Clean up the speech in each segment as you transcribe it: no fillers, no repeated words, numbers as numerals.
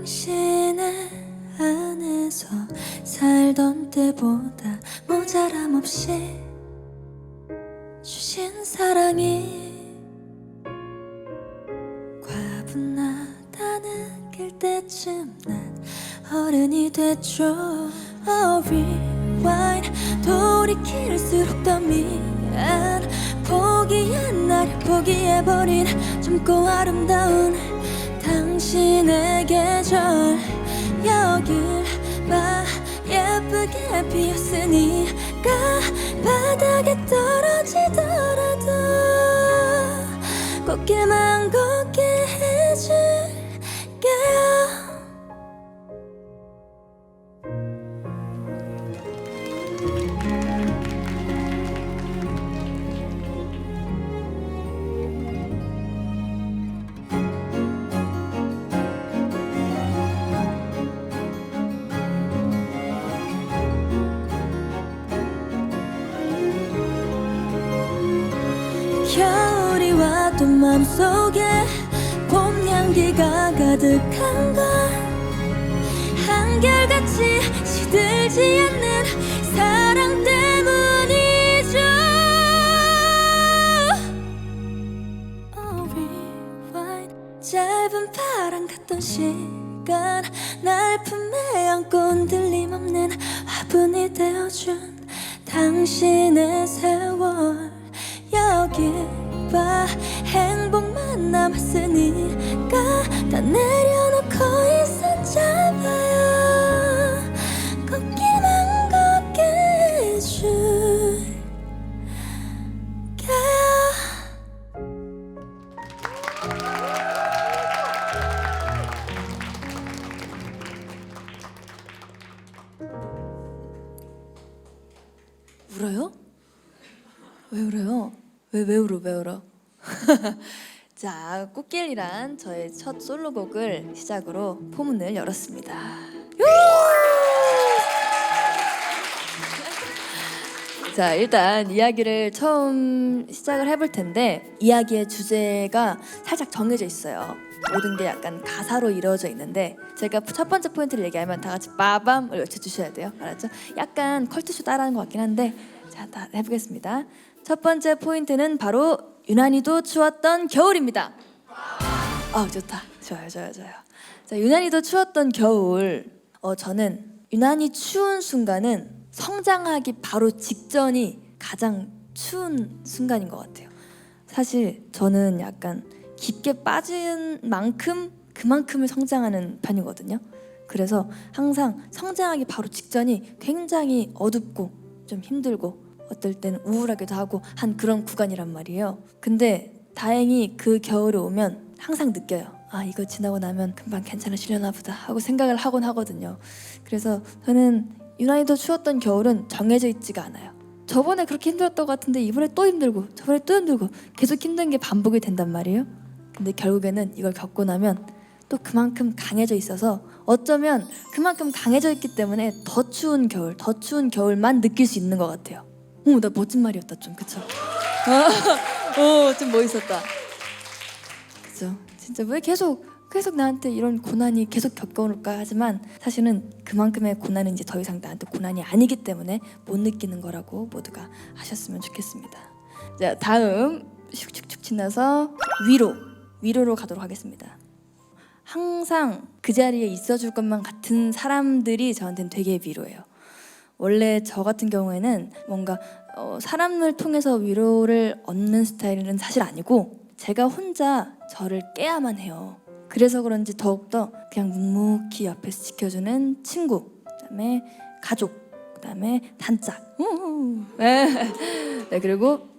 당신의 안에서 살던 때보다 모자람 없이 주신 사랑이 과분하다 느낄 때쯤 난 어른이 됐죠. Rewind 돌이킬수록 더 미안 포기한 나를 포기해버린 젊고 아름다운 당신의 계절 여길 봐 예쁘게 피었으니까 바닥에 떨어지더라도 꽃길만 걷게 해줄게요. 겨울이 와도 마음속에 봄 향기가 가득한 건 한결같이 시들지 않는 사랑 때문이죠. Rewind 짧은 바람 같던 시간 날 품에 안고 흔들림 없는 화분이 되어준 당신의 세월 여기 봐 행복만 남았으니까 다 내려놓고 있었잖아요. 걷기만 걷게 해줄게요. 울어요? 왜 울어요? 왜 울어? 자, 꽃길이란 저의 첫 솔로곡을 시작으로 포문을 열었습니다. 자, 일단 이야기를 처음 시작을 해볼 텐데 이야기의 주제가 살짝 정해져 있어요. 모든 게 약간 가사로 이루어져 있는데 제가 첫 번째 포인트를 얘기하면 다 같이 빠밤을 외쳐주셔야 돼요. 알았죠? 약간 컬투쇼 따라하는 것 같긴 한데 자, 다 해보겠습니다. 첫 번째 포인트는 바로 유난히도 추웠던 겨울입니다. 좋다. 좋아요. 자, 유난히도 추웠던 겨울. 저는 유난히 추운 순간은 성장하기 바로 직전이 가장 추운 순간인 것 같아요. 사실 저는 약간 깊게 빠진 만큼 그만큼을 성장하는 편이거든요. 그래서 항상 성장하기 바로 직전이 굉장히 어둡고 좀 힘들고 어떨 때는 우울하기도 하고 한 그런 구간이란 말이에요. 근데 다행히 그 겨울이 오면 항상 느껴요. 이거 지나고 나면 금방 괜찮아지려나 보다 하고 생각을 하곤 하거든요. 그래서 저는 유난히도 추웠던 겨울은 정해져 있지가 않아요. 저번에 그렇게 힘들었던 것 같은데 이번에 또 힘들고 저번에 또 힘들고 계속 힘든 게 반복이 된단 말이에요. 근데 결국에는 이걸 겪고 나면 또 그만큼 강해져 있어서 어쩌면 그만큼 강해져 있기 때문에 더 추운 겨울만 느낄 수 있는 것 같아요. 나 멋진 말이었다 좀, 그쵸? 좀 멋있었다. 그죠? 진짜 왜 계속 나한테 이런 고난이 계속 겪어올까 하지만 사실은 그만큼의 고난은 이제 더 이상 나한테 고난이 아니기 때문에 못 느끼는 거라고 모두가 아셨으면 좋겠습니다. 자, 다음 슉슉슉 지나서 위로로 가도록 하겠습니다. 항상 그 자리에 있어줄 것만 같은 사람들이 저한테는 되게 위로예요. 원래 저 같은 경우에는 뭔가 사람을 통해서 위로를 얻는 스타일은 사실 아니고 제가 혼자 저를 깨야만 해요. 그래서 그런지 더욱더 그냥 묵묵히 옆에서 지켜주는 친구, 그다음에 가족, 그다음에 단짝. 네, 그리고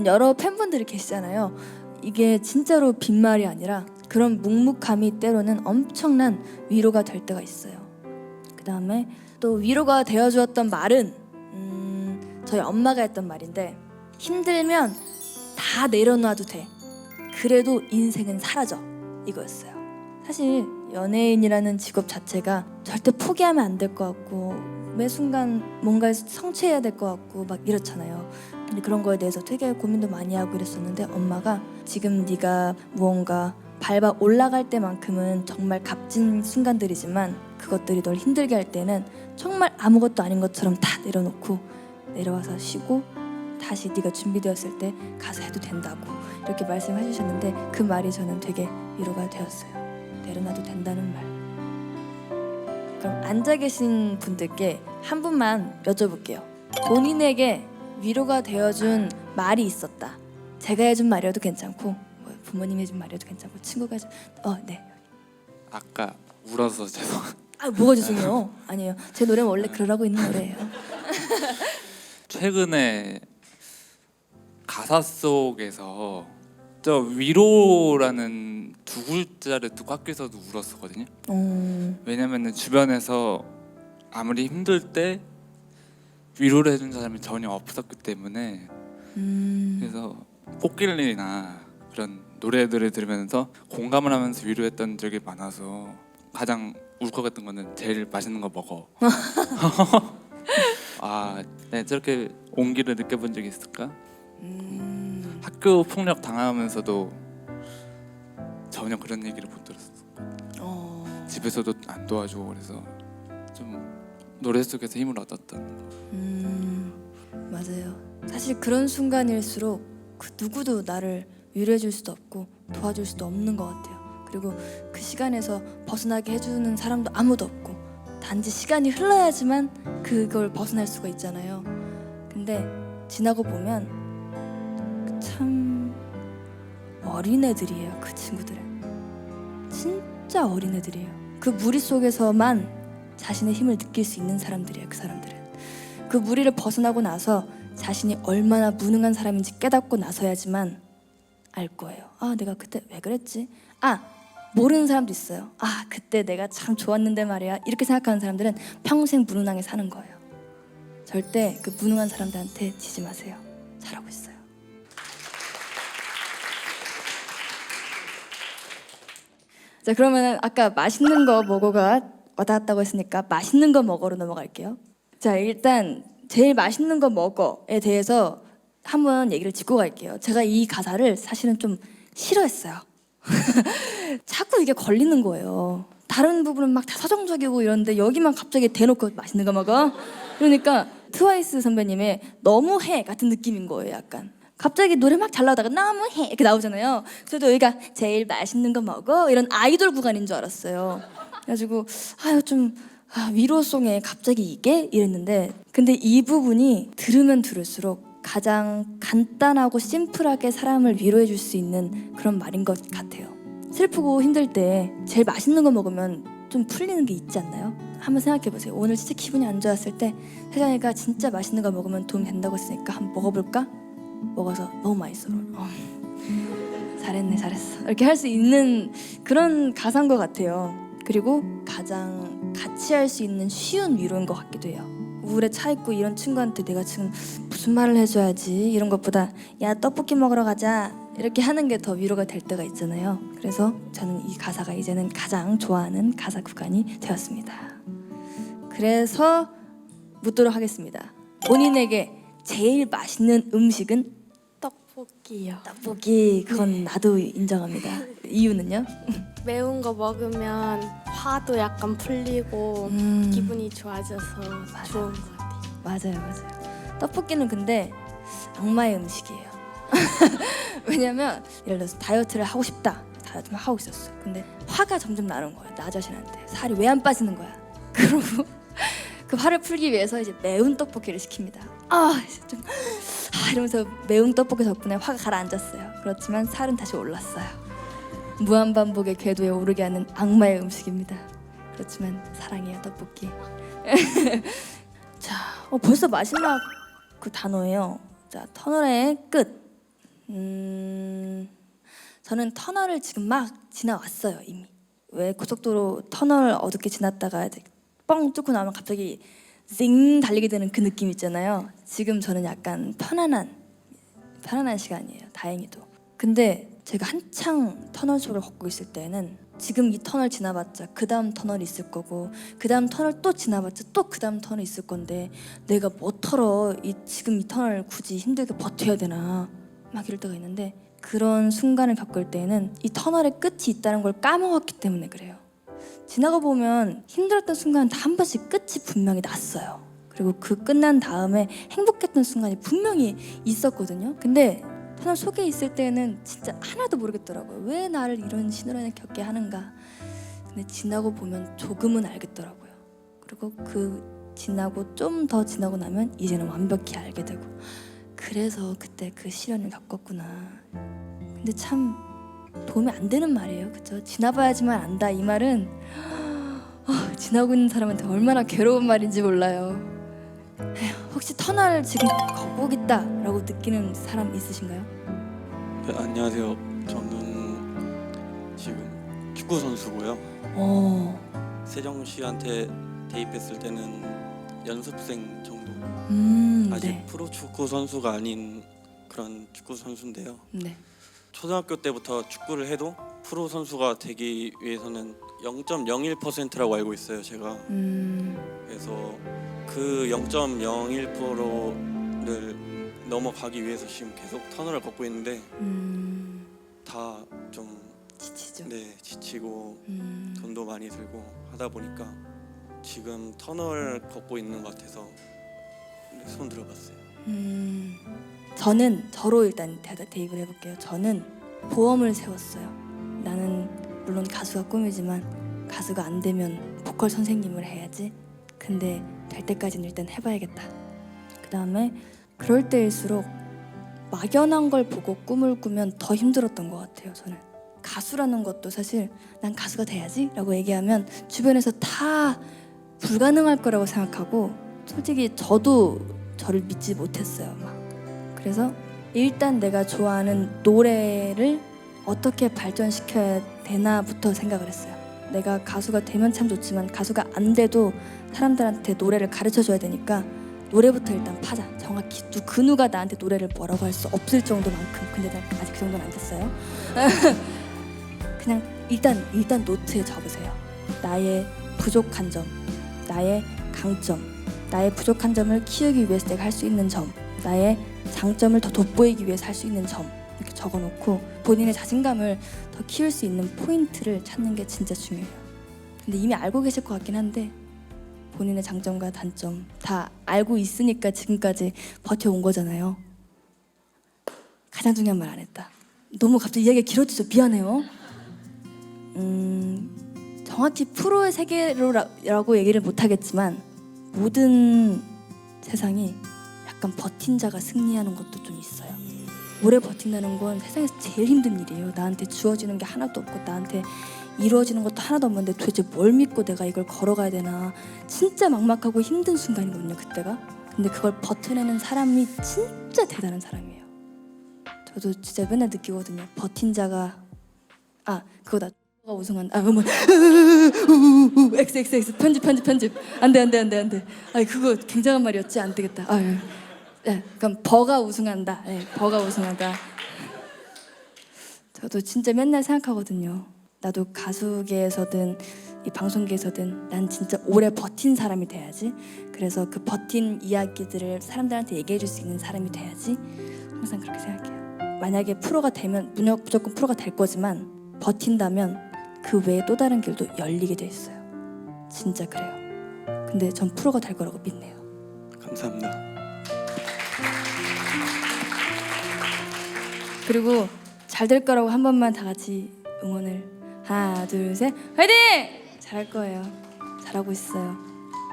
여러 팬분들이 계시잖아요. 이게 진짜로 빈말이 아니라 그런 묵묵함이 때로는 엄청난 위로가 될 때가 있어요. 그다음에 또 위로가 되어주었던 말은 저희 엄마가 했던 말인데 힘들면 다 내려놔도 돼. 그래도 인생은 사라져. 이거였어요. 사실 연예인이라는 직업 자체가 절대 포기하면 안 될 것 같고 매 순간 뭔가에 성취해야 될 것 같고 막 이렇잖아요. 근데 그런 거에 대해서 되게 고민도 많이 하고 이랬었는데 엄마가 지금 네가 무언가 밟아 올라갈 때만큼은 정말 값진 순간들이지만 그것들이 널 힘들게 할 때는 정말 아무것도 아닌 것처럼 다 내려놓고 내려와서 쉬고 다시 네가 준비되었을 때 가서 해도 된다고 이렇게 말씀해 주셨는데 그 말이 저는 되게 위로가 되었어요. 내려놔도 된다는 말. 그럼 앉아 계신 분들께 한 분만 여쭤볼게요. 본인에게 위로가 되어준 말이 있었다. 제가 해준 말이어도 괜찮고 부모님이 해준 말이어도 괜찮고 친구가 해준 네. 아까 울어서 죄송. 뭐가 죄송해요? 아니에요. 제 노래는 원래 그러라고 있는 노래예요. 최근에 가사 속에서 저 위로라는 두 글자를 듣고 학교에서도 울었었거든요. 왜냐면은 주변에서 아무리 힘들 때 위로를 해준 사람이 전혀 없었기 때문에 그래서 꽃길이나 그런 노래들을 들으면서 공감을 하면서 위로했던 적이 많아서 가장 울컥했던 거는 제일 맛있는 거 먹어. 네, 저렇게 온기를 느껴본 적이 있을까? 학교 폭력 당하면서도 전혀 그런 얘기를 못 들었어. 집에서도 안 도와주고 그래서 좀 노래 속에서 힘을 얻었던 거. 맞아요. 사실 그런 순간일수록 그 누구도 나를 위로해줄 수도 없고 도와줄 수도 없는 것 같아요. 그리고 그 시간에서 벗어나게 해주는 사람도 아무도 없고 단지 시간이 흘러야지만 그걸 벗어날 수가 있잖아요. 근데 지나고 보면 참 어린애들이에요. 그 친구들은 진짜 어린애들이에요. 그 무리 속에서만 자신의 힘을 느낄 수 있는 사람들이에요. 그 사람들은 그 무리를 벗어나고 나서 자신이 얼마나 무능한 사람인지 깨닫고 나서야지만 알 거예요. 내가 그때 왜 그랬지? 모르는 사람도 있어요. 그때 내가 참 좋았는데 말이야. 이렇게 생각하는 사람들은 평생 무능하게 사는 거예요. 절대 그 무능한 사람들한테 지지 마세요. 잘하고 있어요. 자, 그러면 아까 맛있는 거 먹어가 와닿았다고 했으니까 맛있는 거 먹어로 넘어갈게요. 자, 일단 제일 맛있는 거 먹어에 대해서 한번 얘기를 짚고 갈게요. 제가 이 가사를 사실은 좀 싫어했어요. 자꾸 이게 걸리는 거예요. 다른 부분은 막 다 서정적이고 이런데 여기만 갑자기 대놓고 맛있는 거 먹어? 그러니까 트와이스 선배님의 너무해 같은 느낌인 거예요. 약간 갑자기 노래 막 잘 나오다가 너무해 이렇게 나오잖아요. 저도 여기가 제일 맛있는 거 먹어 이런 아이돌 구간인 줄 알았어요. 그래가지고 좀 위로송에 갑자기 이게? 이랬는데 근데 이 부분이 들으면 들을수록 가장 간단하고 심플하게 사람을 위로해 줄 수 있는 그런 말인 것 같아요. 슬프고 힘들 때 제일 맛있는 거 먹으면 좀 풀리는 게 있지 않나요? 한번 생각해 보세요. 오늘 진짜 기분이 안 좋았을 때 세정이가 진짜 맛있는 거 먹으면 도움 된다고 했으니까 한번 먹어볼까? 먹어서 너무 맛있어. 잘했네, 잘했어. 이렇게 할 수 있는 그런 가사인 것 같아요. 그리고 가장 같이 할 수 있는 쉬운 위로인 것 같기도 해요. 우울에 차 있고 이런 친구한테 내가 지금 무슨 말을 해줘야지 이런 것보다 야 떡볶이 먹으러 가자 이렇게 하는 게 더 위로가 될 때가 있잖아요. 그래서 저는 이 가사가 이제는 가장 좋아하는 가사 구간이 되었습니다. 그래서 묻도록 하겠습니다. 본인에게 제일 맛있는 음식은? 떡볶이요. 떡볶이. 그건 나도 인정합니다. 이유는요? 매운 거 먹으면 화도 약간 풀리고 기분이 좋아져서 좋은 것 같아요. 맞아요. 떡볶이는 근데 악마의 음식이에요. 왜냐면 예를 들어서 다이어트를 하고 싶다. 다이어트를 하고 있었어요. 근데 화가 점점 나는 거예요. 나 자신한테. 살이 왜 안 빠지는 거야. 그러고 그 화를 풀기 위해서 이제 매운 떡볶이를 시킵니다. 이러면서 매운 떡볶이 덕분에 화가 가라앉았어요. 그렇지만 살은 다시 올랐어요. 무한반복의 궤도에 오르게 하는 악마의 음식입니다. 그렇지만 사랑해요, 떡볶이. 자, 벌써 마지막 그 단어예요. 자, 터널의 끝. 저는 터널을 지금 막 지나왔어요, 이미. 왜 고속도로 터널 어둡게 지났다가 뻥 뚫고 나면 갑자기 징 달리게 되는 그 느낌 있잖아요. 지금 저는 약간 편안한 시간이에요, 다행히도. 근데 제가 한창 터널 속을 걷고 있을 때는 지금 이 터널 지나봤자 그 다음 터널이 있을 거고 그 다음 터널 또 지나봤자 또 그 다음 터널이 있을 건데 내가 뭐터러 지금 이 터널 굳이 힘들게 버텨야 되나 막 이럴 때가 있는데 그런 순간을 겪을 때에는 이 터널의 끝이 있다는 걸 까먹었기 때문에 그래요. 지나가 보면 힘들었던 순간 다 한 번씩 끝이 분명히 났어요. 그리고 그 끝난 다음에 행복했던 순간이 분명히 있었거든요. 근데 터널 속에 있을 때는 진짜 하나도 모르겠더라고요. 왜 나를 이런 신호를 겪게 하는가. 근데 지나고 보면 조금은 알겠더라고요. 그리고 그 지나고 좀 더 지나고 나면 이제는 완벽히 알게 되고, 그래서 그때 그 시련을 겪었구나. 근데 참 도움이 안 되는 말이에요. 그쵸? 지나봐야지만 안다, 이 말은 지나고 있는 사람한테 얼마나 괴로운 말인지 몰라요. 에휴, 혹시 터널 지금 걷고 있다라고 느끼는 사람 있으신가요? 네, 안녕하세요. 저는 지금 축구 선수고요. 세종시한테 대입했을 때는 연습생 정도. 아직 네. 프로 축구 선수가 아닌 그런 축구 선수인데요. 네. 초등학교 때부터 축구를 해도 프로 선수가 되기 위해서는 0.01%라고 알고 있어요, 제가. 그래서 그 0.01%를 넘어가기 위해서 지금 계속 터널을 걷고 있는데 다 좀 지치죠. 네, 지치고 돈도 많이 들고 하다 보니까 지금 터널 걷고 있는 것 같아서 손 들어봤어요. 저는 저로 일단 대입을 해볼게요. 저는 보험을 세웠어요. 나는 물론 가수가 꿈이지만 가수가 안 되면 보컬 선생님을 해야지. 근데 될 때까지는 일단 해봐야겠다. 그 다음에 그럴 때일수록 막연한 걸 보고 꿈을 꾸면 더 힘들었던 것 같아요. 저는 가수라는 것도 사실 난 가수가 돼야지 라고 얘기하면 주변에서 다 불가능할 거라고 생각하고, 솔직히 저도 저를 믿지 못했어요. 막. 그래서 일단 내가 좋아하는 노래를 어떻게 발전시켜야 되나부터 생각을 했어요. 내가 가수가 되면 참 좋지만 가수가 안 돼도 사람들한테 노래를 가르쳐줘야 되니까 노래부터 일단 파자. 정확히 그 누가 나한테 노래를 뭐라고 할 수 없을 정도만큼. 근데 난 아직 그 정도는 안 됐어요. 그냥 일단 노트에 적으세요. 나의 부족한 점, 나의 강점, 나의 부족한 점을 키우기 위해서 내가 할 수 있는 점, 나의 장점을 더 돋보이기 위해서 할 수 있는 점, 이렇게 적어놓고 본인의 자신감을 더 키울 수 있는 포인트를 찾는 게 진짜 중요해요. 근데 이미 알고 계실 것 같긴 한데 본인의 장점과 단점 다 알고 있으니까 지금까지 버텨온 거잖아요. 가장 중요한 말 안 했다. 너무 갑자기 이야기가 길어지죠. 미안해요. 정확히 프로의 세계로라고 얘기를 못하겠지만 모든 세상이 약간 버틴 자가 승리하는 것도 좀 있어요. 오래 버틴다는 건 세상에서 제일 힘든 일이에요. 나한테 주어지는 게 하나도 없고 나한테 이루어지는 것도 하나도 없는데 도대체 뭘 믿고 내가 이걸 걸어가야 되나. 진짜 막막하고 힘든 순간이거든요, 그때가. 근데 그걸 버텨내는 사람이 진짜 대단한 사람이에요. 저도 진짜 맨날 느끼거든요. 버틴 자가 그거다. 가 우승한다. 뭐 XX 편집 안돼. 그거 굉장한 말이었지. 안 되겠다. 그럼 버가 우승한다. 버가 우승한다. 저도 진짜 맨날 생각하거든요. 나도 가수계에서든 이 방송계에서든 난 진짜 오래 버틴 사람이 돼야지. 그래서 그 버틴 이야기들을 사람들한테 얘기해 줄 수 있는 사람이 돼야지. 항상 그렇게 생각해요. 만약에 프로가 되면 무조건 프로가 될 거지만 버틴다면 그 외에 또 다른 길도 열리게 돼 있어요. 진짜 그래요. 근데 전 프로가 될 거라고 믿네요. 감사합니다. 그리고 잘 될 거라고 한 번만 다 같이 응원을. 하나, 둘, 셋, 화이팅! 잘할 거예요. 잘하고 있어요.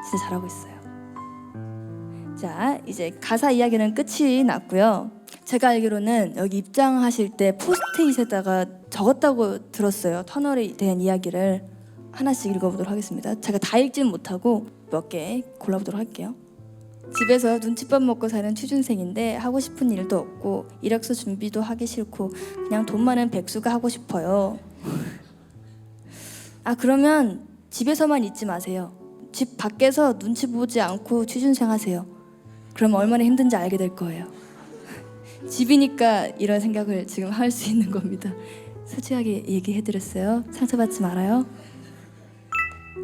진짜 잘하고 있어요. 자, 이제 가사 이야기는 끝이 났고요. 제가 알기로는 여기 입장하실 때 포스트잇에다가 적었다고 들었어요. 터널에 대한 이야기를. 하나씩 읽어보도록 하겠습니다. 제가 다 읽지는 못하고 몇 개 골라보도록 할게요. 집에서 눈칫밥 먹고 사는 취준생인데 하고 싶은 일도 없고 이력서 준비도 하기 싫고 그냥 돈 많은 백수가 하고 싶어요. 그러면 집에서만 있지 마세요. 집 밖에서 눈치 보지 않고 취준생 하세요. 그럼 얼마나 힘든지 알게 될 거예요. 집이니까 이런 생각을 지금 할 수 있는 겁니다. 솔직하게 얘기해드렸어요. 상처받지 말아요.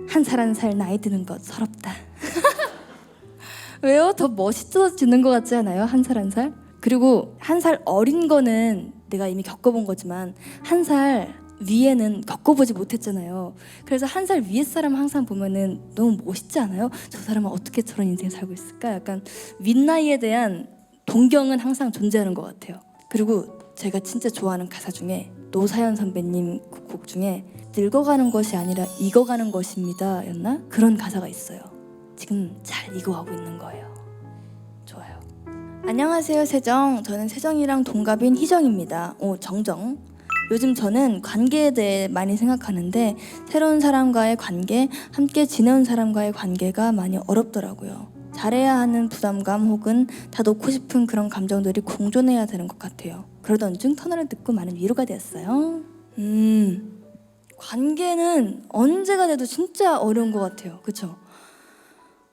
한 살 한 살 나이 드는 것 서럽다. 왜요? 더 멋있어지는 것 같지 않아요? 한 살 한 살? 그리고 한 살 어린 거는 내가 이미 겪어본 거지만 한 살 위에는 겪어보지 못했잖아요. 그래서 한 살 위에 사람 항상 보면은 너무 멋있지 않아요? 저 사람은 어떻게 저런 인생 살고 있을까? 약간 윗나이에 대한 동경은 항상 존재하는 것 같아요. 그리고 제가 진짜 좋아하는 가사 중에 노사연 선배님 곡 중에 늙어가는 것이 아니라 익어가는 것입니다 였나? 그런 가사가 있어요. 지금 잘 익어가고 있는 거예요. 좋아요. 안녕하세요 세정. 저는 세정이랑 동갑인 희정입니다. 정정. 요즘 저는 관계에 대해 많이 생각하는데 새로운 사람과의 관계, 함께 지내온 사람과의 관계가 많이 어렵더라고요. 잘해야 하는 부담감 혹은 다 놓고 싶은 그런 감정들이 공존해야 되는 것 같아요. 그러던 중 터널을 듣고 많은 위로가 되었어요. 관계는 언제가 돼도 진짜 어려운 것 같아요. 그렇죠?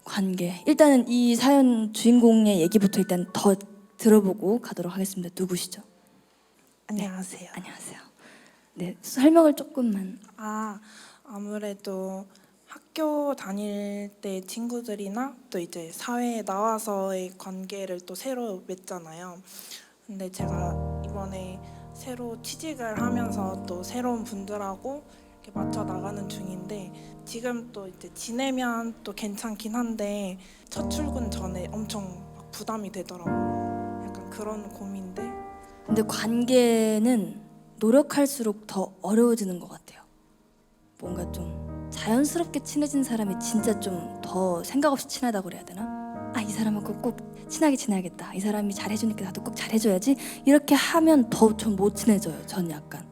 관계. 일단은 이 사연 주인공의 얘기부터 일단 더 들어보고 가도록 하겠습니다. 누구시죠? 안녕하세요. 안녕하세요. 네, 설명을 조금만. 아무래도 학교 다닐 때 친구들이나 또 이제 사회에 나와서의 관계를 또 새로 맺잖아요. 근데 제가 이번에 새로 취직을 하면서 또 새로운 분들하고 이렇게 맞춰 나가는 중인데 지금 또 이제 지내면 또 괜찮긴 한데 첫 출근 전에 엄청 막 부담이 되더라고요. 약간 그런 고민들. 근데 관계는 노력할수록 더 어려워지는 것 같아요. 뭔가 좀 자연스럽게 친해진 사람이 진짜 좀 더 생각 없이 친하다고 그래야 되나? 이 사람하고 꼭 친하게 지내야겠다. 이 사람이 잘해주니까 나도 꼭 잘해줘야지. 이렇게 하면 더 좀 못 친해져요. 전 약간.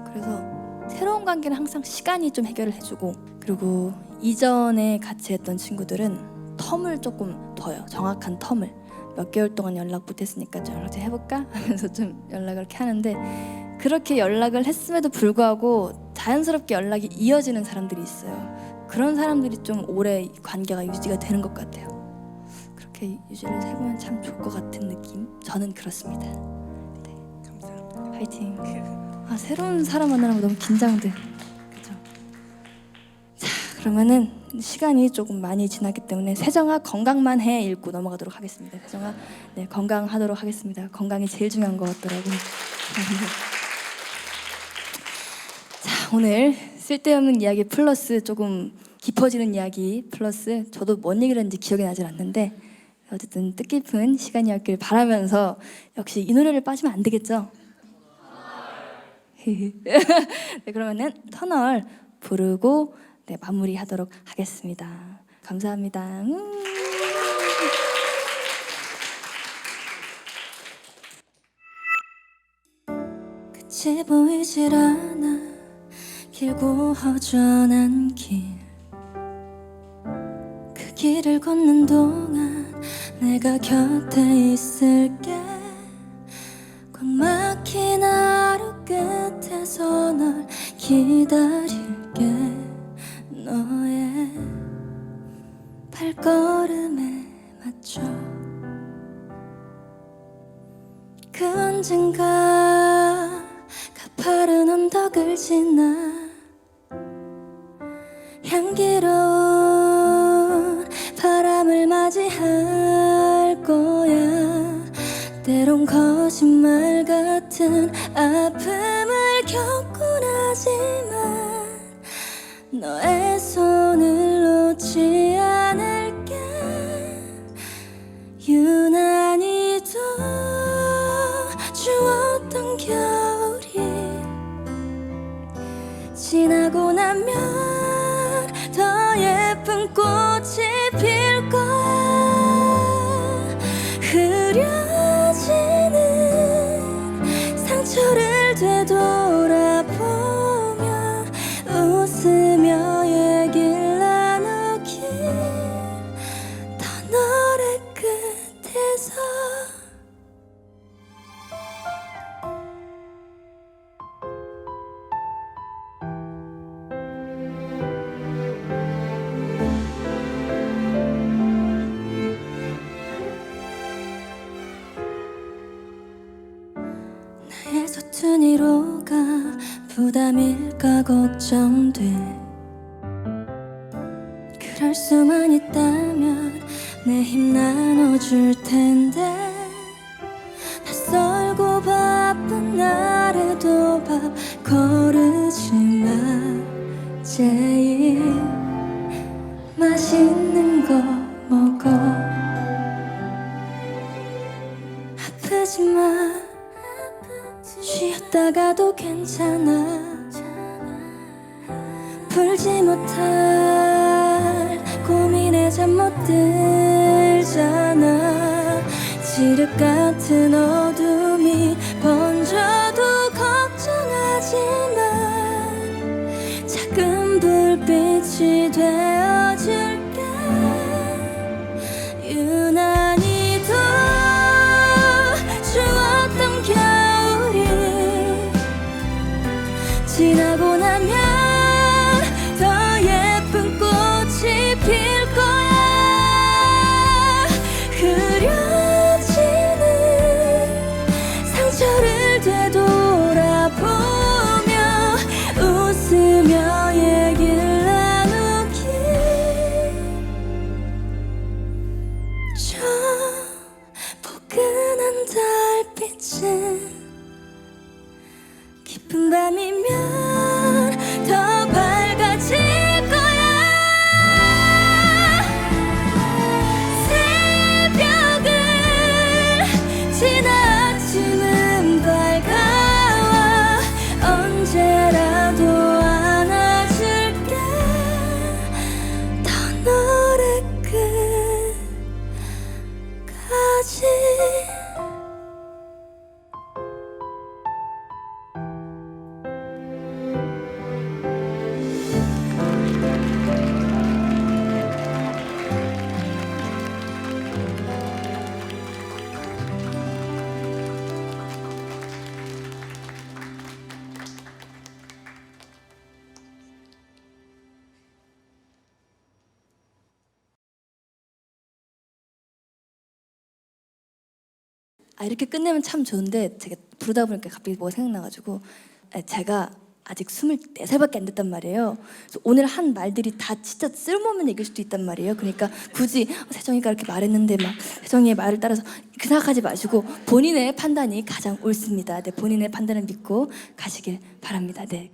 그래서 새로운 관계는 항상 시간이 좀 해결을 해주고, 그리고 이전에 같이 했던 친구들은 텀을 조금 둬요. 정확한 텀을. 몇 개월 동안 연락 못했으니까 좀 연락 좀 해볼까? 하면서 좀 연락을 이렇게 하는데, 그렇게 연락을 했음에도 불구하고 자연스럽게 연락이 이어지는 사람들이 있어요. 그런 사람들이 좀 오래 관계가 유지가 되는 것 같아요. 그렇게 유지를 해보면 참 좋을 것 같은 느낌? 저는 그렇습니다. 네. 감사합니다. 화이팅. 새로운 사람 만나는 거 너무 긴장돼. 그죠? 자, 그러면은 시간이 조금 많이 지났기 때문에 세정아 건강만 해 읽고 넘어가도록 하겠습니다. 세정아, 네, 건강하도록 하겠습니다. 건강이 제일 중요한 것 같더라고요. 자, 오늘 쓸데없는 이야기 플러스 조금 깊어지는 이야기 플러스 저도 뭔 얘기를 했는지 기억이 나질 않는데 어쨌든 뜻깊은 시간이었길 바라면서 역시 이 노래를 빠지면 안 되겠죠? 네, 그러면은 터널 부르고 네, 마무리하도록 하겠습니다. 감사합니다. 끝이 보이질 않아 길고 허전한 길, 그 길을 걷는 동안 내가 곁에 있을게. 꽉 막힌 하루 끝에서 널 기다릴게. 너의 발걸음에 맞춰 그 언젠가 가파른 언덕을 지나 향기로운 바람을 맞이할 거야. 때론 거짓말 같은 아픔을 겪곤 하지만 너의 손을 놓지 않을게. 유난히도 추웠던 겨울이 지나고 나면 더 예쁜 꽃이 필 거야. 흐려지는 상처를 되돌아보며 웃으며 얘기를 나누길. 터널의 끝에서 나의 서툰 위로가 부담일까 걱정돼. 그럴 수만 있다면 내 힘 나눠줄 텐데 낯설고 바쁜 날에도 밥 거르지 마. 제일 맛있는 거 먹어. 아프지 마. 쉬었다가도 괜찮아. 풀지 못할 고민에 잠 못 들잖아. 지륵 같은 어둠이 번져도 걱정하지 마. 작은 불빛이 되어줄게. 유난히 더 추웠던 겨울이 지나고 나면 더 예쁜 꽃이 필 거야. 흐려지는 상처를 되돌아보며 웃으며 얘기를 나누기. 저 포근한 달빛은 깊은 밤이면 더 밝아질 거야. 새벽을 지나 아침은 밝아와. 언제라도 안아줄게. 더 너를 끝까지. 이렇게 끝내면 참 좋은데 제가 부르다 보니까 갑자기 뭐가 생각나가지고 제가 아직 24살밖에 안 됐단 말이에요. 그래서 오늘 한 말들이 다 진짜 쓸모없는 얘기일 수도 있단 말이에요. 그러니까 굳이 세정이가 이렇게 말했는데 막 세정이의 말을 따라서 그 생각하지 마시고 본인의 판단이 가장 옳습니다. 네, 본인의 판단을 믿고 가시길 바랍니다. 네.